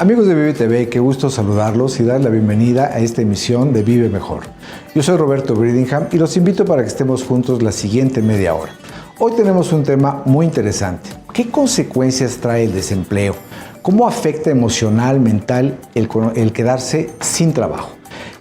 Amigos de Vive TV, qué gusto saludarlos y dar la bienvenida a esta emisión de Vive Mejor. Yo soy Roberto Bridingham y los invito para que estemos juntos la siguiente media hora. Hoy tenemos un tema muy interesante. ¿Qué consecuencias trae el desempleo? ¿Cómo afecta emocional, mental el quedarse sin trabajo?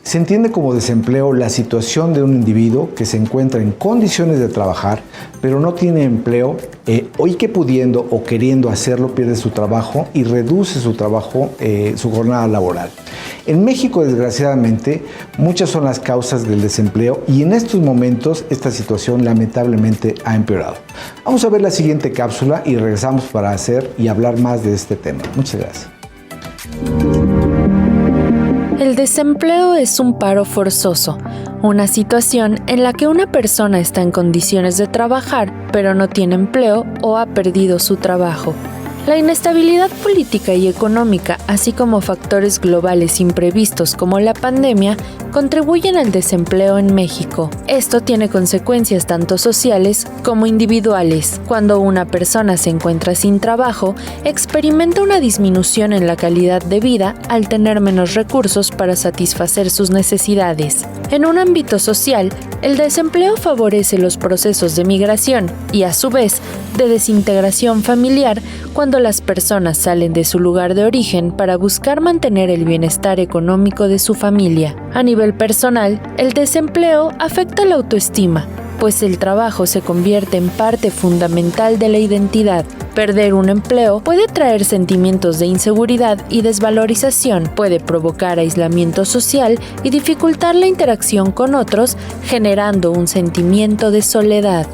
Se entiende como desempleo la situación de un individuo que se encuentra en condiciones de trabajar, pero no tiene empleo y que pudiendo o queriendo hacerlo pierde su trabajo y reduce su trabajo, su jornada laboral. En México, desgraciadamente, muchas son las causas del desempleo y en estos momentos esta situación lamentablemente ha empeorado. Vamos a ver la siguiente cápsula y regresamos para hacer y hablar más de este tema. Muchas gracias. El desempleo es un paro forzoso, una situación en la que una persona está en condiciones de trabajar, pero no tiene empleo o ha perdido su trabajo. La inestabilidad política y económica, así como factores globales imprevistos como la pandemia, contribuyen al desempleo en México. Esto tiene consecuencias tanto sociales como individuales. Cuando una persona se encuentra sin trabajo, experimenta una disminución en la calidad de vida al tener menos recursos para satisfacer sus necesidades. En un ámbito social, el desempleo favorece los procesos de migración y, a su vez, de desintegración familiar cuando las personas salen de su lugar de origen para buscar mantener el bienestar económico de su familia. A nivel personal, el desempleo afecta la autoestima, pues el trabajo se convierte en parte fundamental de la identidad. Perder un empleo puede traer sentimientos de inseguridad y desvalorización, puede provocar aislamiento social y dificultar la interacción con otros, generando un sentimiento de soledad.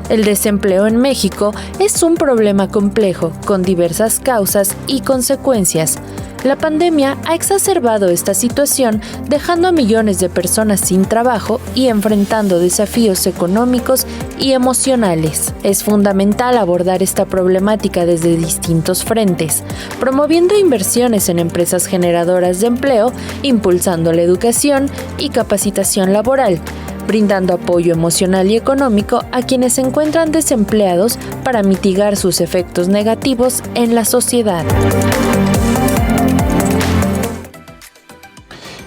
El desempleo en México es un problema complejo, con diversas causas y consecuencias. La pandemia ha exacerbado esta situación, dejando a millones de personas sin trabajo y enfrentando desafíos económicos y emocionales. Es fundamental abordar esta problemática desde distintos frentes, promoviendo inversiones en empresas generadoras de empleo, impulsando la educación y capacitación laboral, brindando apoyo emocional y económico a quienes se encuentran desempleados para mitigar sus efectos negativos en la sociedad.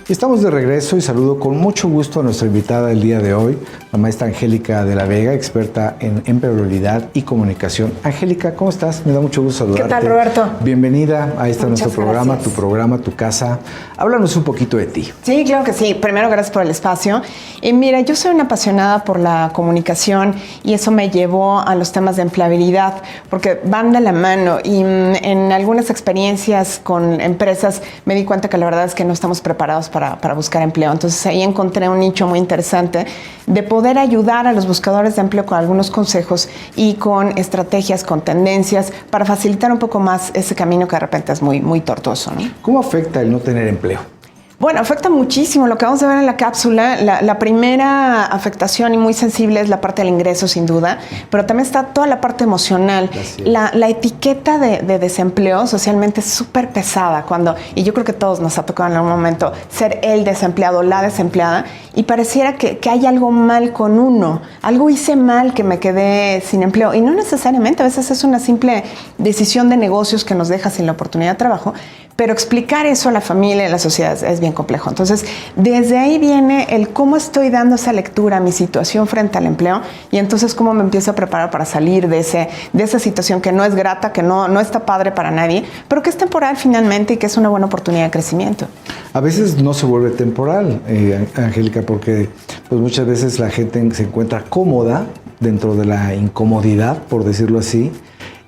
Estamos de regreso y saludo con mucho gusto a nuestra invitada del día de hoy, la maestra Angélica de la Vega, experta en empleabilidad y comunicación. Angélica, ¿cómo estás? Me da mucho gusto saludarte. ¿Qué tal, Roberto? Bienvenida a este nuestro programa, gracias. tu programa, tu casa. Háblanos un poquito de ti. Sí, claro que sí. Primero, gracias por el espacio. Mira, yo soy una apasionada por la comunicación y eso me llevó a los temas de empleabilidad, porque van de la mano y en algunas experiencias con empresas me di cuenta que la verdad es que no estamos preparados para buscar empleo. Entonces ahí encontré un nicho muy interesante de poder ayudar a los buscadores de empleo con algunos consejos y con estrategias, con tendencias para facilitar un poco más ese camino que de repente es muy, muy tortuoso, ¿no? ¿Cómo afecta el no tener empleo? Bueno, afecta muchísimo. Lo que vamos a ver en la cápsula, la primera afectación y muy sensible es la parte del ingreso, sin duda, pero también está toda la parte emocional. La etiqueta de desempleo socialmente es súper pesada y yo creo que todos nos ha tocado en algún momento ser el desempleado, la desempleada, y pareciera que hay algo mal con uno. Algo hice mal que me quedé sin empleo. Y no necesariamente, a veces es una simple decisión de negocios que nos deja sin la oportunidad de trabajo. Pero explicar eso a la familia y a la sociedad es bien complejo. Entonces, desde ahí viene el cómo estoy dando esa lectura a mi situación frente al empleo y entonces cómo me empiezo a preparar para salir de esa situación que no es grata, que no está padre para nadie, pero que es temporal finalmente y que es una buena oportunidad de crecimiento. A veces no se vuelve temporal, Angélica, porque pues muchas veces la gente se encuentra cómoda dentro de la incomodidad, por decirlo así,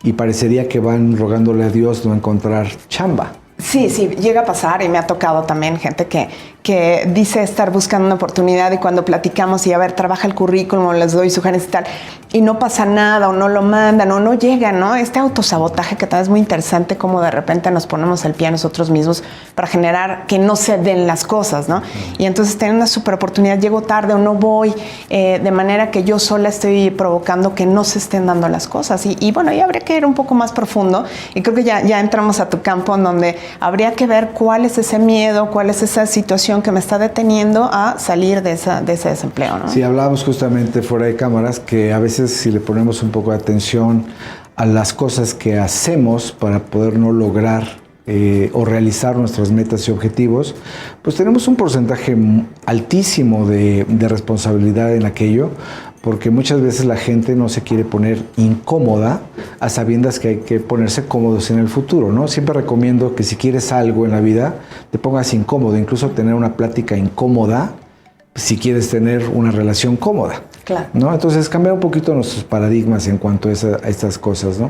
y parecería que van rogándole a Dios no encontrar chamba. Sí, llega a pasar y me ha tocado también gente que dice estar buscando una oportunidad y cuando platicamos y a ver, trabaja el currículum, les doy sugerencias y tal, y no pasa nada o no lo mandan o no llegan, ¿no? Este autosabotaje que también es muy interesante, como de repente nos ponemos el pie a nosotros mismos para generar que no se den las cosas, ¿no? Y entonces tener una super oportunidad, llego tarde o no voy, de manera que yo sola estoy provocando que no se estén dando las cosas. Y bueno, ahí habría que ir un poco más profundo y creo que ya entramos a tu campo en donde habría que ver cuál es ese miedo, cuál es esa situación que me está deteniendo a salir de ese desempleo, ¿no? Sí, hablábamos justamente fuera de cámaras que a veces si le ponemos un poco de atención a las cosas que hacemos para poder no lograr o realizar nuestras metas y objetivos, pues tenemos un porcentaje altísimo de responsabilidad en aquello, porque muchas veces la gente no se quiere poner incómoda a sabiendas que hay que ponerse cómodos en el futuro, ¿no? Siempre recomiendo que si quieres algo en la vida, te pongas incómodo, incluso tener una plática incómoda si quieres tener una relación cómoda. Claro. ¿No? Entonces, cambiar un poquito nuestros paradigmas en cuanto a estas cosas, ¿no?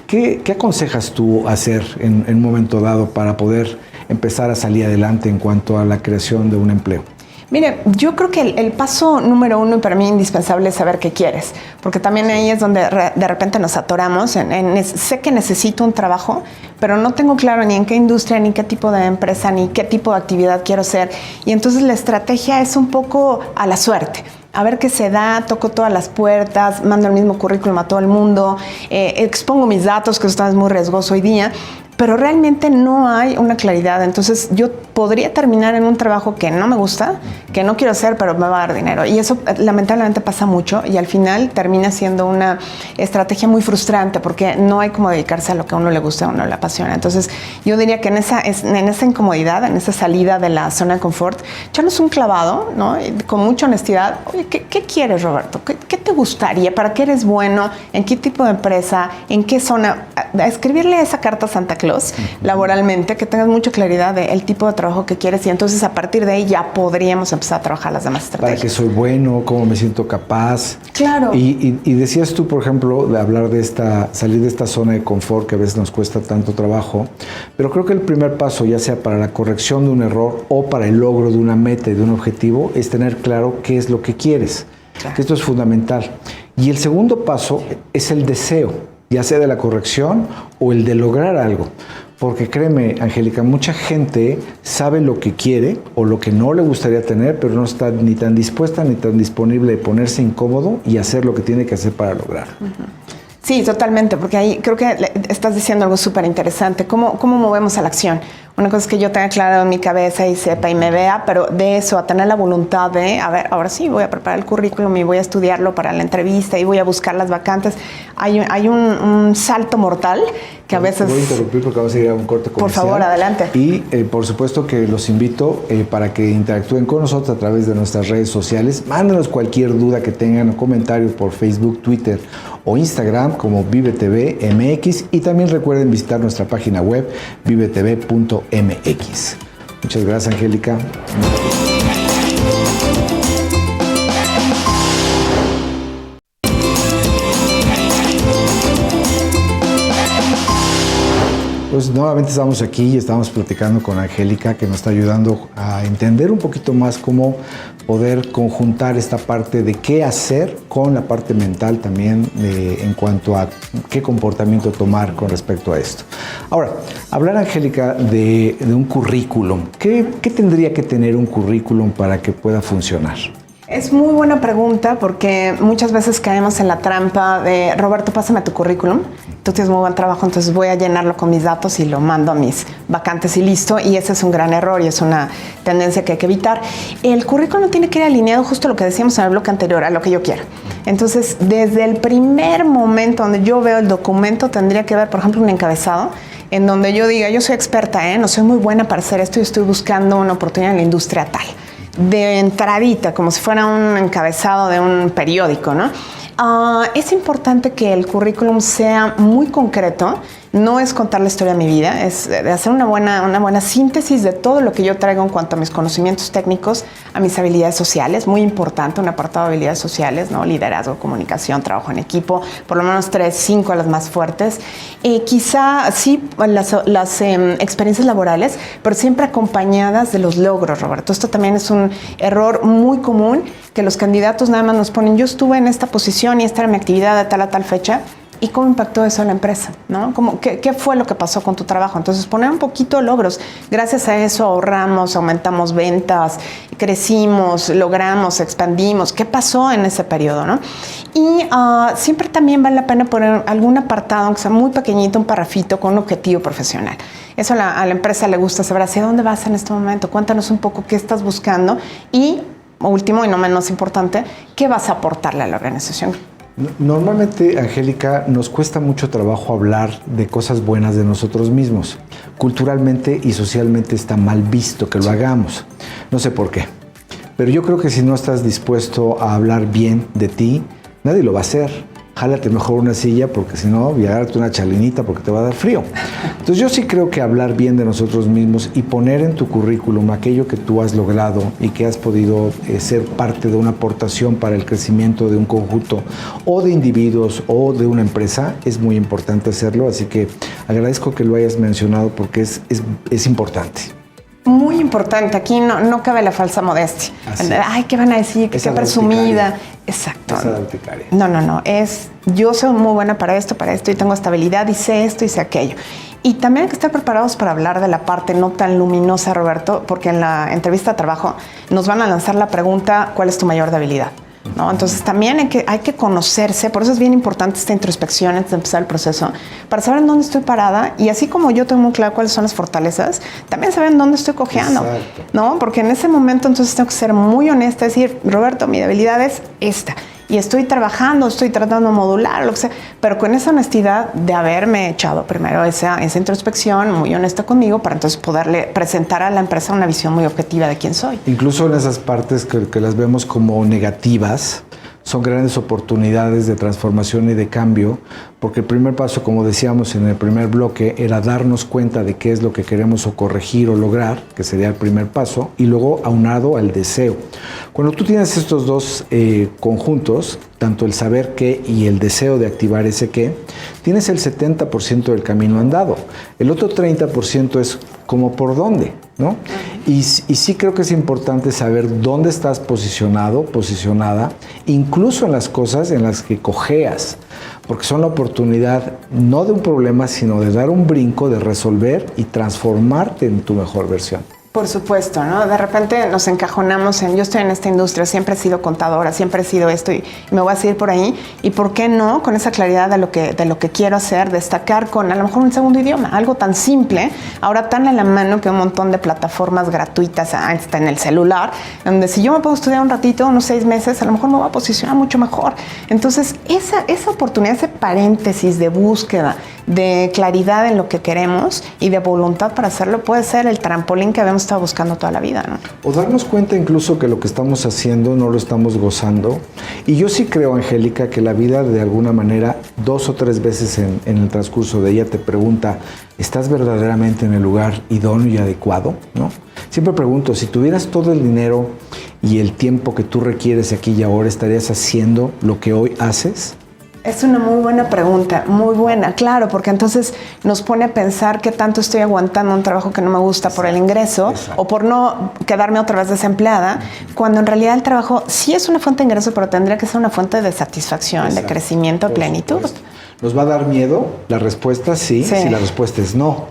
¿Qué aconsejas tú hacer en un momento dado para poder empezar a salir adelante en cuanto a la creación de un empleo? Mire, yo creo que el paso número 1 y para mí indispensable es saber qué quieres, porque también ahí es donde de repente nos atoramos. Sé que necesito un trabajo, pero no tengo claro ni en qué industria, ni qué tipo de empresa, ni qué tipo de actividad quiero hacer. Y entonces la estrategia es un poco a la suerte. A ver qué se da, toco todas las puertas, mando el mismo currículum a todo el mundo, expongo mis datos, que eso es muy riesgoso hoy día, pero realmente no hay una claridad. Entonces yo podría terminar en un trabajo que no me gusta, que no quiero hacer, pero me va a dar dinero. Y eso lamentablemente pasa mucho y al final termina siendo una estrategia muy frustrante porque no hay como dedicarse a lo que a uno le gusta, a uno le apasiona. Entonces yo diría que en esa incomodidad, en esa salida de la zona de confort, echarnos un clavado, ¿no? Con mucha honestidad. Oye, ¿qué quieres, Roberto? ¿Qué te gustaría? ¿Para qué eres bueno? ¿En qué tipo de empresa? ¿En qué zona? A escribirle esa carta a Santa Claus laboralmente, que tengas mucha claridad del tipo de trabajo que quieres y entonces a partir de ahí ya podríamos empezar a trabajar las demás estrategias. Para qué soy bueno, cómo me siento capaz. Claro. Y decías tú, por ejemplo, de hablar de salir de esta zona de confort que a veces nos cuesta tanto trabajo, pero creo que el primer paso, ya sea para la corrección de un error o para el logro de una meta y de un objetivo, es tener claro qué es lo que quieres. Claro. Esto es fundamental. Y el segundo paso es el deseo, ya sea de la corrección o el de lograr algo. Porque créeme, Angélica, mucha gente sabe lo que quiere o lo que no le gustaría tener, pero no está ni tan dispuesta ni tan disponible de ponerse incómodo y hacer lo que tiene que hacer para lograrlo. Sí, totalmente, porque ahí creo que estás diciendo algo súper interesante. ¿Cómo movemos a la acción? Una cosa es que yo tenga claro en mi cabeza y sepa y me vea, pero de eso a tener la voluntad de, a ver, ahora sí voy a preparar el currículum y voy a estudiarlo para la entrevista y voy a buscar las vacantes. Hay un salto mortal que a veces... Voy a interrumpir porque vamos a ir a un corte comercial. Por favor, adelante. Y por supuesto que los invito para que interactúen con nosotros a través de nuestras redes sociales. Mándenos cualquier duda que tengan o comentario por Facebook, Twitter o Instagram como ViveTV MX y también recuerden visitar nuestra página web vivetv.mx. Muchas gracias, Angélica. Pues nuevamente estamos aquí y estamos platicando con Angélica, que nos está ayudando a entender un poquito más cómo poder conjuntar esta parte de qué hacer con la parte mental también en cuanto a qué comportamiento tomar con respecto a esto. Ahora, hablar, Angélica, de un currículum. ¿Qué tendría que tener un currículum para que pueda funcionar? Es muy buena pregunta porque muchas veces caemos en la trampa de Roberto, pásame tu currículum, tú tienes muy buen trabajo, entonces voy a llenarlo con mis datos y lo mando a mis vacantes y listo, y ese es un gran error y es una tendencia que hay que evitar. El currículum tiene que ir alineado justo a lo que decíamos en el bloque anterior, a lo que yo quiero. Entonces, desde el primer momento donde yo veo el documento, tendría que haber, por ejemplo, un encabezado en donde yo diga, yo soy experta, no soy muy buena para hacer esto y estoy buscando una oportunidad en la industria tal. De entradita, como si fuera un encabezado de un periódico, ¿no? Es importante que el currículum sea muy concreto. No es contar la historia de mi vida, es de hacer una buena síntesis de todo lo que yo traigo en cuanto a mis conocimientos técnicos, a mis habilidades sociales, muy importante, un apartado de habilidades sociales, ¿no? Liderazgo, comunicación, trabajo en equipo, por lo menos 3, 5 las más fuertes. Quizá sí las experiencias laborales, pero siempre acompañadas de los logros, Roberto. Esto también es un error muy común, que los candidatos nada más nos ponen, yo estuve en esta posición y esta era mi actividad de tal a tal fecha. ¿Y cómo impactó eso en la empresa? ¿No? ¿Qué fue lo que pasó con tu trabajo? Entonces, poner un poquito de logros. Gracias a eso ahorramos, aumentamos ventas, crecimos, logramos, expandimos. ¿Qué pasó en ese periodo? ¿No? Y siempre también vale la pena poner algún apartado, aunque sea muy pequeñito, un parrafito con un objetivo profesional. Eso a la empresa le gusta saber hacia dónde vas en este momento. Cuéntanos un poco qué estás buscando y, último y no menos importante, qué vas a aportarle a la organización. Normalmente, Angélica, nos cuesta mucho trabajo hablar de cosas buenas de nosotros mismos. Culturalmente y socialmente está mal visto que lo hagamos. No sé por qué. Pero yo creo que si no estás dispuesto a hablar bien de ti, nadie lo va a hacer. Jálate mejor una silla porque si no, y agárrate una chalinita porque te va a dar frío. Entonces yo sí creo que hablar bien de nosotros mismos y poner en tu currículum aquello que tú has logrado y que has podido ser parte de una aportación para el crecimiento de un conjunto o de individuos o de una empresa, es muy importante hacerlo. Así que agradezco que lo hayas mencionado porque es importante. Muy importante, aquí no cabe la falsa modestia. Ay, ¿qué van a decir? Que qué presumida. Exacto. No, yo soy muy buena para esto y tengo estabilidad y sé esto y sé aquello. Y también hay que estar preparados para hablar de la parte no tan luminosa, Roberto, porque en la entrevista de trabajo nos van a lanzar la pregunta, ¿cuál es tu mayor debilidad? ¿No? Entonces también hay que conocerse, por eso es bien importante esta introspección antes de empezar el proceso, para saber en dónde estoy parada y así como yo tengo muy claro cuáles son las fortalezas, también saber en dónde estoy cojeando, ¿no? Porque en ese momento entonces tengo que ser muy honesta, decir, Roberto, mi debilidad es esta y estoy trabajando, estoy tratando de modular, lo que sea, pero con esa honestidad de haberme echado primero esa introspección muy honesta conmigo para entonces poderle presentar a la empresa una visión muy objetiva de quién soy. Incluso en esas partes que las vemos como negativas, son grandes oportunidades de transformación y de cambio, porque el primer paso, como decíamos en el primer bloque, era darnos cuenta de qué es lo que queremos o corregir o lograr, que sería el primer paso, y luego aunado al deseo. Cuando tú tienes estos dos conjuntos, tanto el saber qué y el deseo de activar ese qué, tienes el 70% del camino andado. El otro 30% es como por dónde, ¿no? Y sí creo que es importante saber dónde estás posicionada, incluso en las cosas en las que cojeas, porque son la oportunidad no de un problema, sino de dar un brinco, de resolver y transformarte en tu mejor versión. Por supuesto, ¿no? De repente nos encajonamos yo estoy en esta industria, siempre he sido contadora, siempre he sido esto y me voy a seguir por ahí. ¿Y por qué no? Con esa claridad de lo que quiero hacer, destacar con a lo mejor un segundo idioma, algo tan simple, ahora tan a la mano que un montón de plataformas gratuitas está en el celular, donde si yo me puedo estudiar un ratito, unos 6 meses, a lo mejor me voy a posicionar mucho mejor. Entonces, esa oportunidad, ese paréntesis de búsqueda, de claridad en lo que queremos y de voluntad para hacerlo, puede ser el trampolín que habíamos estado buscando toda la vida, ¿no? O darnos cuenta incluso que lo que estamos haciendo no lo estamos gozando. Y yo sí creo, Angélica, que la vida de alguna manera 2 o 3 veces en el transcurso de ella te pregunta, ¿estás verdaderamente en el lugar idóneo y adecuado? ¿No? Siempre pregunto, si tuvieras todo el dinero y el tiempo que tú requieres aquí y ahora, ¿estarías haciendo lo que hoy haces? Es una muy buena pregunta, muy buena, claro, porque entonces nos pone a pensar qué tanto estoy aguantando un trabajo que no me gusta por el ingreso o por no quedarme otra vez desempleada, cuando en realidad el trabajo sí es una fuente de ingreso, pero tendría que ser una fuente de satisfacción, de crecimiento, plenitud. ¿Nos va a dar miedo? La respuesta sí, si la respuesta es no.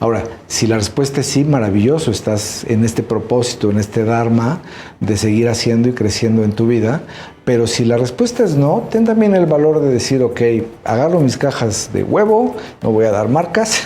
Ahora, si la respuesta es sí, maravilloso, estás en este propósito, en este dharma de seguir haciendo y creciendo en tu vida, pero si la respuesta es no, ten también el valor de decir, ok, agarro mis cajas de huevo, no voy a dar marcas,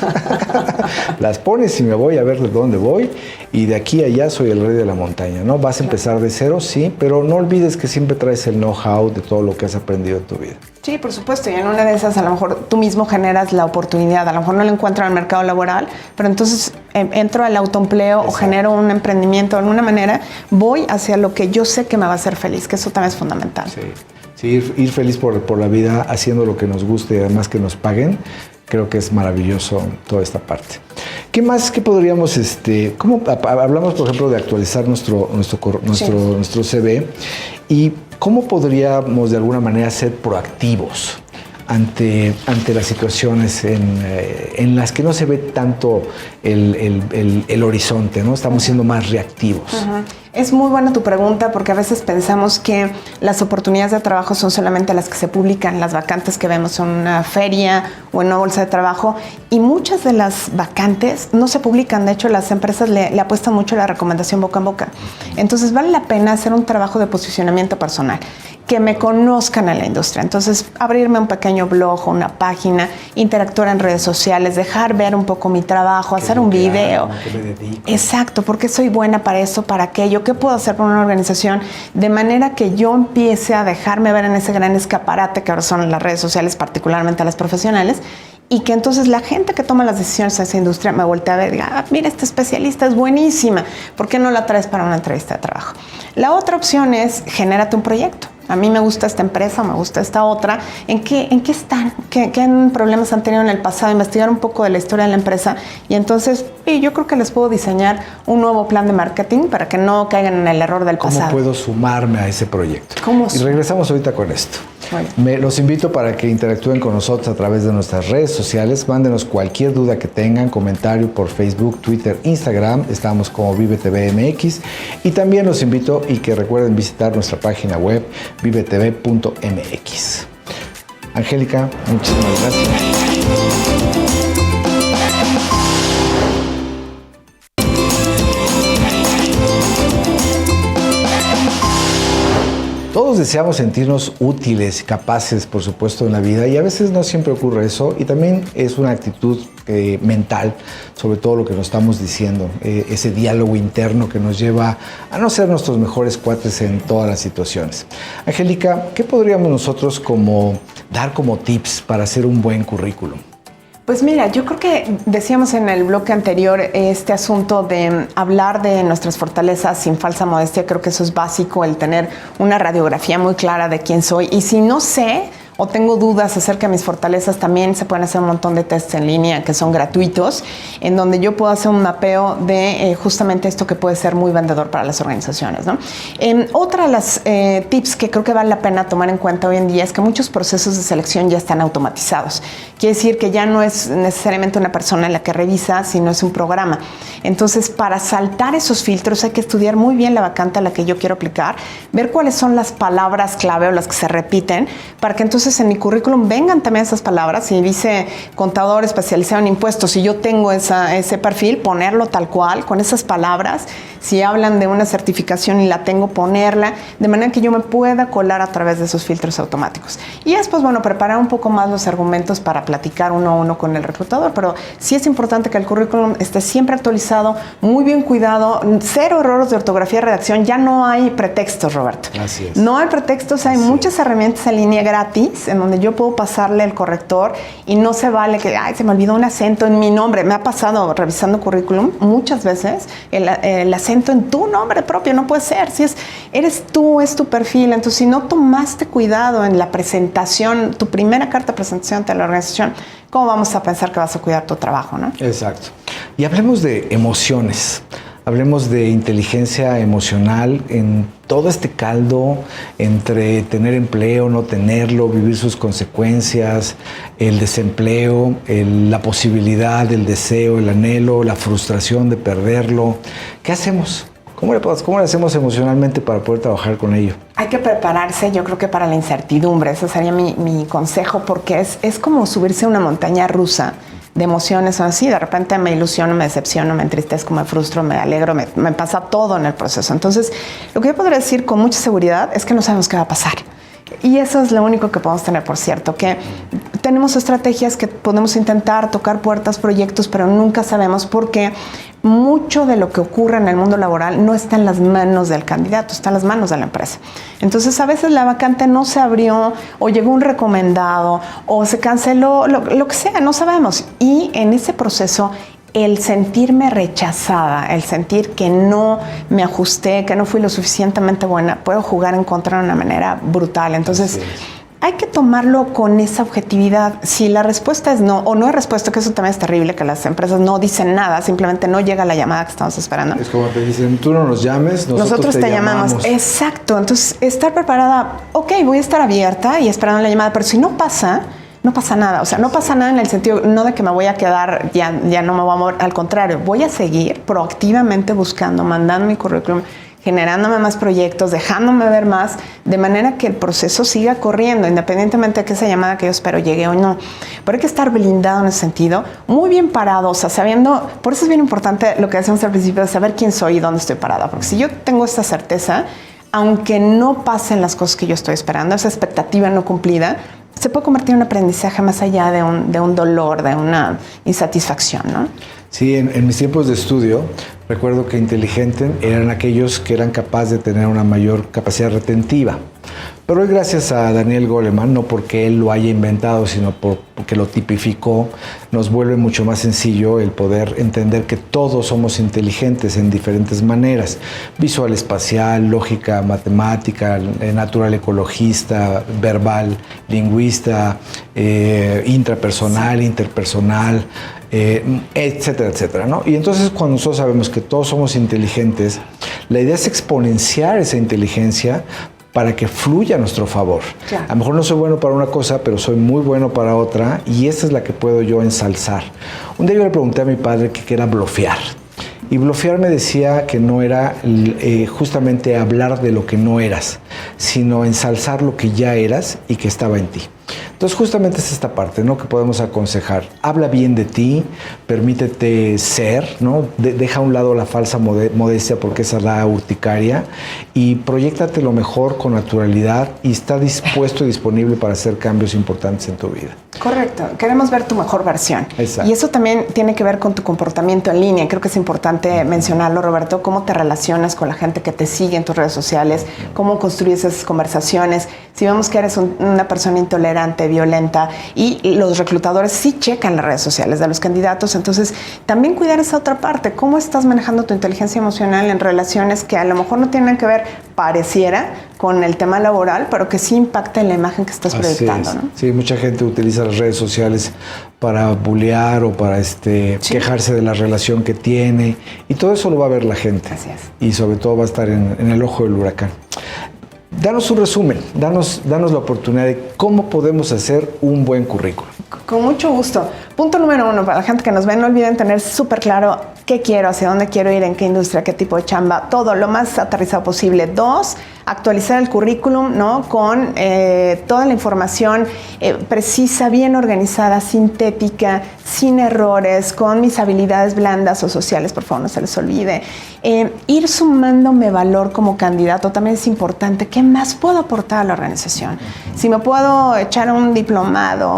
las pones y me voy a ver de dónde voy y de aquí a allá soy el rey de la montaña, ¿no? Vas a empezar de cero, sí, pero no olvides que siempre traes el know-how de todo lo que has aprendido en tu vida. Sí, por supuesto, y en una de esas a lo mejor tú mismo generas la oportunidad, a lo mejor no la encuentro en el mercado laboral, pero entonces entro al autoempleo o genero un emprendimiento de alguna manera, voy hacia lo que yo sé que me va a hacer feliz, que eso también es fundamental. Sí, ir feliz por la vida haciendo lo que nos guste y además que nos paguen, creo que es maravilloso toda esta parte. ¿Qué más? ¿Qué podríamos, cómo hablamos, por ejemplo, de actualizar nuestro CV y cómo podríamos de alguna manera ser proactivos ante las situaciones en las que no se ve tanto el horizonte, ¿no? Estamos siendo más reactivos. Uh-huh. Es muy buena tu pregunta porque a veces pensamos que las oportunidades de trabajo son solamente las que se publican, las vacantes que vemos en una feria o en una bolsa de trabajo, y muchas de las vacantes no se publican. De hecho, las empresas le apuestan mucho a la recomendación boca en boca. Entonces vale la pena hacer un trabajo de posicionamiento personal, que me conozcan en la industria. Entonces, abrirme un pequeño blog o una página, interactuar en redes sociales, dejar ver un poco mi trabajo, hacer un video. Exacto, porque soy buena para eso, para aquello, yo qué puedo hacer con una organización de manera que yo empiece a dejarme ver en ese gran escaparate que ahora son las redes sociales, particularmente a las profesionales, y que entonces la gente que toma las decisiones en esa industria me voltea a ver y diga, mira, esta especialista es buenísima, ¿por qué no la traes para una entrevista de trabajo? La otra opción es, genérate un proyecto. A mí me gusta esta empresa, me gusta esta otra. ¿En qué están? ¿Qué problemas han tenido en el pasado? Investigar un poco de la historia de la empresa. Y entonces, yo creo que les puedo diseñar un nuevo plan de marketing para que no caigan en el error del pasado. ¿Cómo puedo sumarme a ese proyecto? Y regresamos ahorita con esto. Los invito para que interactúen con nosotros a través de nuestras redes sociales. Mándenos cualquier duda que tengan, comentario por Facebook, Twitter, Instagram. Estamos como ViveTVMX. Y también los invito y que recuerden visitar nuestra página web vivetv.mx. Angélica, muchísimas gracias. Todos deseamos sentirnos útiles y capaces, por supuesto, en la vida, y a veces no siempre ocurre eso, y también es una actitud mental sobre todo lo que nos estamos diciendo, ese diálogo interno que nos lleva a no ser nuestros mejores cuates en todas las situaciones. Angélica, ¿qué podríamos nosotros dar como tips para hacer un buen currículum? Pues mira, yo creo que decíamos en el bloque anterior este asunto de hablar de nuestras fortalezas sin falsa modestia. Creo que eso es básico, el tener una radiografía muy clara de quién soy. Y si no sé o tengo dudas acerca de mis fortalezas, también se pueden hacer un montón de tests en línea que son gratuitos, en donde yo puedo hacer un mapeo de justamente esto que puede ser muy vendedor para las organizaciones, ¿no? Otra de las tips que creo que vale la pena tomar en cuenta hoy en día es que muchos procesos de selección ya están automatizados. Quiere decir que ya no es necesariamente una persona la que revisa, sino es un programa. Entonces, para saltar esos filtros hay que estudiar muy bien la vacante a la que yo quiero aplicar, ver cuáles son las palabras clave o las que se repiten, para que entonces en mi currículum vengan también esas palabras. Si dice contador especializado en impuestos, si yo tengo ese perfil, ponerlo tal cual, con esas palabras. Si hablan de una certificación y la tengo, ponerla, de manera que yo me pueda colar a través de esos filtros automáticos. Y después, bueno, preparar un poco más los argumentos para platicar uno a uno con el reclutador, pero sí es importante que el currículum esté siempre actualizado, muy bien cuidado, cero errores de ortografía y redacción. Ya no hay pretextos, Roberto. Así es. No hay pretextos, hay muchas herramientas en línea gratis en donde yo puedo pasarle el corrector y no se vale que, se me olvidó un acento en mi nombre. Me ha pasado revisando currículum muchas veces, el acento en tu nombre propio, no puede ser. Si eres tú, es tu perfil. Entonces, si no tomaste cuidado en la presentación, tu primera carta de presentación ante la organización, ¿cómo vamos a pensar que vas a cuidar tu trabajo, no? Exacto. Y hablemos de emociones. Hablemos de inteligencia emocional en todo este caldo entre tener empleo, no tenerlo, vivir sus consecuencias, el desempleo, la posibilidad, el deseo, el anhelo, la frustración de perderlo. ¿Qué hacemos? ¿Cómo le hacemos emocionalmente para poder trabajar con ello? Hay que prepararse, yo creo que para la incertidumbre. Ese sería mi consejo, porque es como subirse a una montaña rusa de emociones. Son así, de repente me ilusiono, me decepciono, me entristezco, me frustro, me alegro, me pasa todo en el proceso. Entonces, lo que yo podría decir con mucha seguridad es que no sabemos qué va a pasar. Y eso es lo único que podemos tener por cierto, que tenemos estrategias que podemos intentar tocar puertas, proyectos, pero nunca sabemos, porque mucho de lo que ocurre en el mundo laboral no está en las manos del candidato, está en las manos de la empresa. Entonces, a veces la vacante no se abrió, o llegó un recomendado, o se canceló, lo que sea, no sabemos. Y en ese proceso, el sentirme rechazada, el sentir que no me ajusté, que no fui lo suficientemente buena, puedo jugar en contra de una manera brutal. Entonces, hay que tomarlo con esa objetividad. Si la respuesta es no, o no hay respuesta, que eso también es terrible, que las empresas no dicen nada, simplemente no llega la llamada que estamos esperando. Es como te dicen, tú no nos llames, nosotros te llamamos. Exacto. Entonces, estar preparada, ok, voy a estar abierta y esperando la llamada, pero si no pasa, no pasa nada. O sea, no pasa nada en el sentido, no de que me voy a quedar, ya no me voy a mover. Al contrario, voy a seguir proactivamente buscando, mandando mi currículum, generándome más proyectos, dejándome ver más, de manera que el proceso siga corriendo, independientemente de que esa llamada que yo espero llegue o no. Pero hay que estar blindado en ese sentido, muy bien parado, o sea, sabiendo, por eso es bien importante lo que decíamos al principio, de saber quién soy y dónde estoy parada, porque si yo tengo esta certeza, aunque no pasen las cosas que yo estoy esperando, esa expectativa no cumplida, se puede convertir en un aprendizaje más allá de un dolor, de una insatisfacción, ¿no? Sí, en mis tiempos de estudio, Recuerdo que inteligentes eran aquellos que eran capaces de tener una mayor capacidad retentiva. Pero hoy, gracias a Daniel Goleman, no porque él lo haya inventado, sino porque lo tipificó, nos vuelve mucho más sencillo el poder entender que todos somos inteligentes en diferentes maneras: visual, espacial, lógica, matemática, natural, ecologista, verbal, lingüista, intrapersonal, interpersonal, etcétera, etcétera, ¿no? Y entonces, cuando nosotros sabemos que todos somos inteligentes, la idea es exponenciar esa inteligencia para que fluya a nuestro favor. Claro. A lo mejor no soy bueno para una cosa, pero soy muy bueno para otra, y esa es la que puedo yo ensalzar. Un día yo le pregunté a mi padre qué era blofear. Y blofear me decía que no era justamente hablar de lo que no eras, sino ensalzar lo que ya eras y que estaba en ti. Entonces, justamente es esta parte, ¿no?, que podemos aconsejar. Habla bien de ti, permítete ser, ¿no? Deja a un lado la falsa modestia, porque esa da urticaria, y proyéctate lo mejor con naturalidad, y está dispuesto y disponible para hacer cambios importantes en tu vida. Correcto. Queremos ver tu mejor versión. Exacto. Y eso también tiene que ver con tu comportamiento en línea. Creo que es importante mencionarlo, Roberto, cómo te relacionas con la gente que te sigue en tus redes sociales, cómo construyes esas conversaciones. Si vemos que eres una persona intolerante, violenta, y los reclutadores sí checan las redes sociales de los candidatos, entonces también cuidar esa otra parte. ¿Cómo estás manejando tu inteligencia emocional en relaciones que a lo mejor no tienen que ver, pareciera, con el tema laboral, pero que sí impacta en la imagen que estás proyectando, ¿no? Sí, mucha gente utiliza las redes sociales para bullear o para quejarse de la relación que tiene, y todo eso lo va a ver la gente. Así es. Y sobre todo va a estar en el ojo del huracán. Danos un resumen, danos la oportunidad de cómo podemos hacer un buen currículum. Con mucho gusto. Punto número 1, para la gente que nos ve, no olviden tener súper claro qué quiero, hacia dónde quiero ir, en qué industria, qué tipo de chamba, todo lo más aterrizado posible. 2, actualizar el currículum, ¿no?, con toda la información precisa, bien organizada, sintética, sin errores, con mis habilidades blandas o sociales, por favor, no se les olvide. Ir sumándome valor como candidato también es importante. ¿Qué más puedo aportar a la organización? Si me puedo echar un diplomado,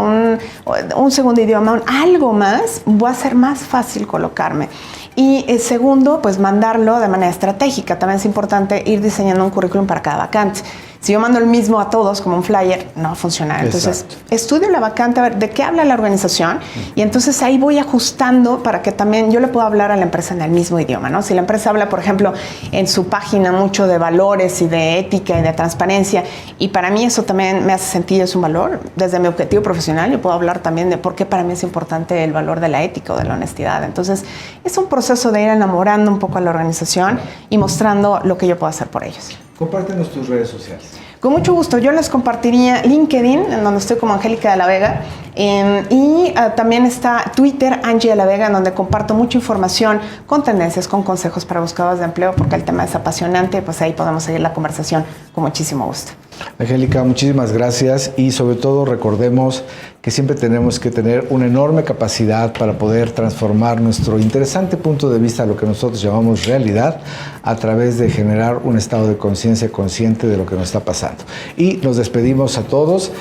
un segundo idioma, algo más, va a ser más fácil colocarme. Y segundo, pues mandarlo de manera estratégica. También es importante ir diseñando un currículum para cada vacante. Si yo mando el mismo a todos como un flyer, no va a funcionar. Entonces, estudio la vacante, a ver de qué habla la organización, y entonces ahí voy ajustando para que también yo le pueda hablar a la empresa en el mismo idioma, ¿no? Si la empresa habla, por ejemplo, en su página mucho de valores y de ética y de transparencia, y para mí eso también me hace sentido, es un valor. Desde mi objetivo profesional, yo puedo hablar también de por qué para mí es importante el valor de la ética o de la honestidad. Entonces, es un proceso de ir enamorando un poco a la organización y mostrando lo que yo puedo hacer por ellos. Compártenos tus redes sociales. Con mucho gusto. Yo les compartiría LinkedIn, en donde estoy como Angélica de la Vega, y también está Twitter, Angie de la Vega, en donde comparto mucha información con tendencias, con consejos para buscadores de empleo, porque el tema es apasionante, pues ahí podemos seguir la conversación con muchísimo gusto. Angélica, muchísimas gracias, y sobre todo recordemos que siempre tenemos que tener una enorme capacidad para poder transformar nuestro interesante punto de vista, lo que nosotros llamamos realidad, a través de generar un estado de conciencia consciente de lo que nos está pasando. Y nos despedimos a todos.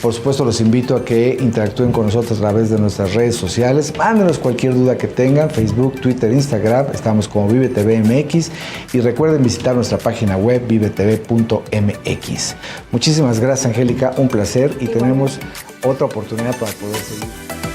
Por supuesto, los invito a que interactúen con nosotros a través de nuestras redes sociales. Mándenos cualquier duda que tengan: Facebook, Twitter, Instagram. Estamos como ViveTV.mx, y recuerden visitar nuestra página web vivetv.mx. Muchísimas gracias, Angélica, un placer, y tenemos otra oportunidad para poder seguir.